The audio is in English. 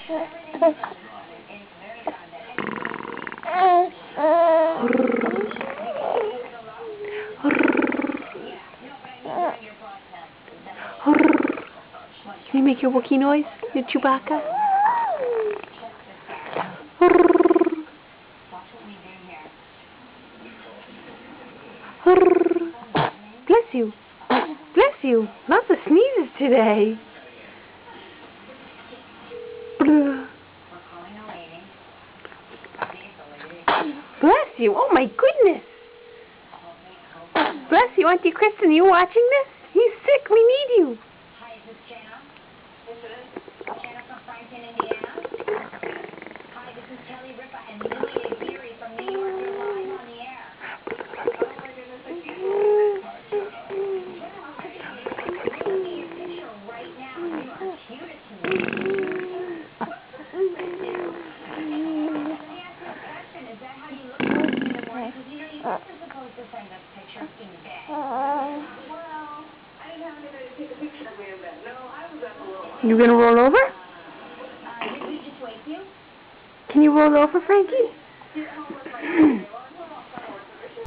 Can you make your Wookiee noise, your Chewbacca? Bless you. Bless you. Lots of sneezes today. Bless you. Oh my goodness. Bless you, Auntie Kristen. Are you watching this? He's sick. We need you. Hi, is this Jenna? Yes, it is. Jenna from Franklin, Indiana. Hi, this is Kelly Ripa and Lily Beery from New York. You're live on the air. Oh my goodness, I can't believe it. I'm looking at your picture right now. You are cute to me. Let me ask you a question. Is that how you look in the morning? Because you know you weren't supposed to send us pictures in bed. You gonna roll over? Did we just wake you? Can you roll over, Frankie?